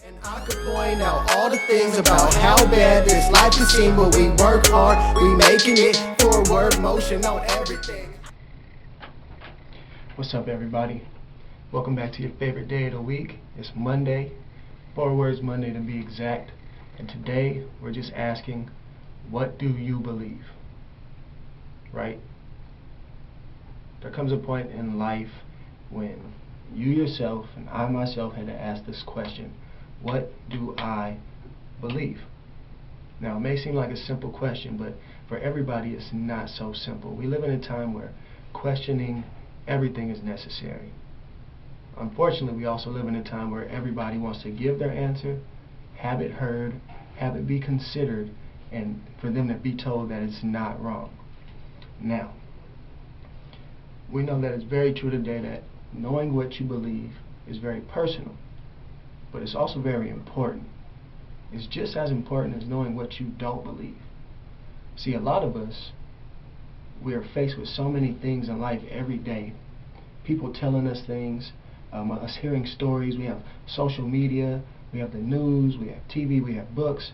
And I could point out all the things about how bad this life can seem, but we work hard, we making it, forward motion on everything. What's up, everybody? Welcome back to your favorite day of the week. It's Monday, 4WORDS Monday to be exact, and today we're just asking, what do you believe? Right? There comes a point in life when you yourself and I myself had to ask this question: what do I believe? Now, it may seem like a simple question, but for everybody it's not so simple. We live in a time where questioning everything is necessary. Unfortunately, we also live in a time where everybody wants to give their answer, have it heard, have it be considered, and for them to be told that it's not wrong. Now, we know that it's very true today that knowing what you believe is very personal, but it's also very important. It's just as important as knowing what you don't believe. See, a lot of us, we are faced with so many things in life every day. People telling us things, us hearing stories. We have social media, we have the news, we have TV, we have books,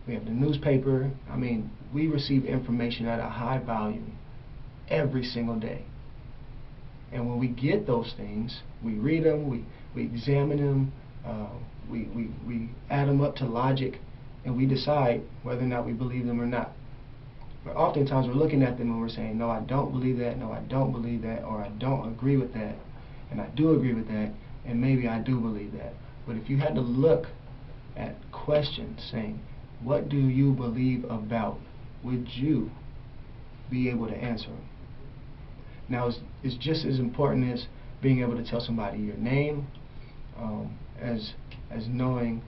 we have the newspaper. I mean, we receive information at a high volume every single day. And when we get those things, we read them, we examine them, we add them up to logic, and we decide whether or not we believe them or not. But oftentimes we're looking at them and we're saying, no, I don't believe that, no, I don't believe that, or I don't agree with that, and I do agree with that, and maybe I do believe that. But if you had to look at questions saying, what do you believe about, would you be able to answer them? Now, it's just as important as being able to tell somebody your name, as knowing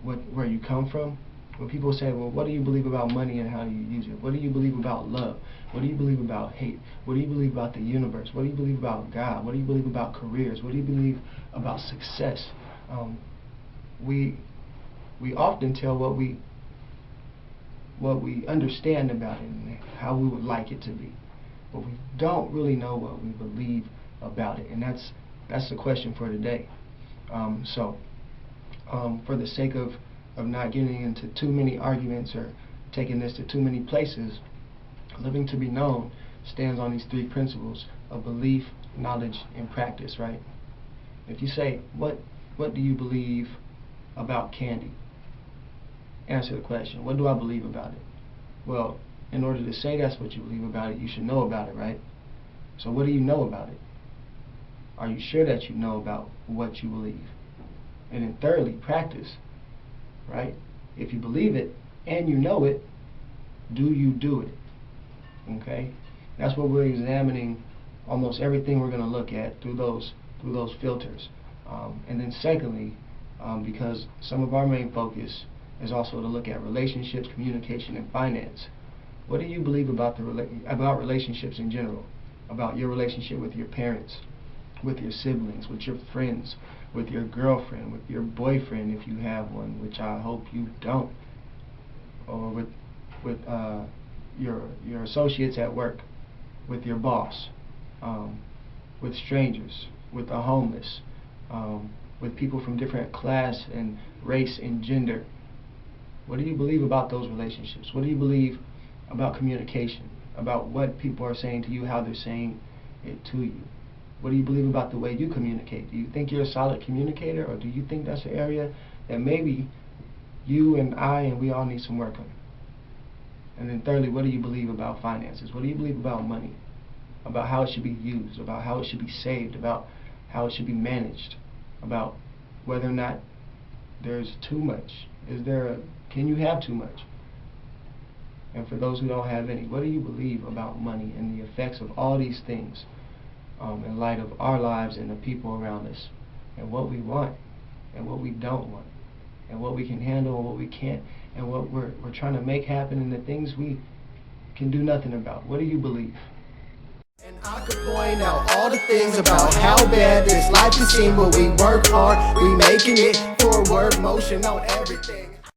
where you come from. When people say, well, what do you believe about money and how do you use it? What do you believe about love? What do you believe about hate? What do you believe about the universe? What do you believe about God? What do you believe about careers? What do you believe about success? We often tell what we understand about it and how we would like it to be, but we don't really know what we believe about it, and that's the question for today. For the sake of not getting into too many arguments or taking this to too many places, living to be known stands on these three principles of belief, knowledge, and practice, right? If you say, what do you believe about candy? Answer the question, what do I believe about it? Well, in order to say that's what you believe about it, you should know about it, right? So what do you know about it? Are you sure that you know about what you believe? And then thirdly, practice, right? If you believe it and you know it, do you do it? Okay? That's what we're examining almost everything we're going to look at through those filters. And then secondly, because some of our main focus is also to look at relationships, communication, and finance. What do you believe about about relationships in general? About your relationship with your parents, with your siblings, with your friends, with your girlfriend, with your boyfriend if you have one, which I hope you don't, or with your associates at work, with your boss, with strangers, with the homeless, with people from different class and race and gender. What do you believe about those relationships? What do you believe about communication, about what people are saying to you, how they're saying it to you? What do you believe about the way you communicate? Do you think you're a solid communicator, or do you think that's an area that maybe you and I and we all need some work on? And then thirdly, what do you believe about finances? What do you believe about money? About how it should be used, about how it should be saved, about how it should be managed, about whether or not there's too much. Can you have too much? And for those who don't have any, what do you believe about money and the effects of all these things in light of our lives and the people around us, and what we want and what we don't want, and what we can handle and what we can't, and what we're trying to make happen, and the things we can do nothing about? What do you believe? And I could point out all the things about how bad this life can seem, but we work hard, we making it, forward motion on everything.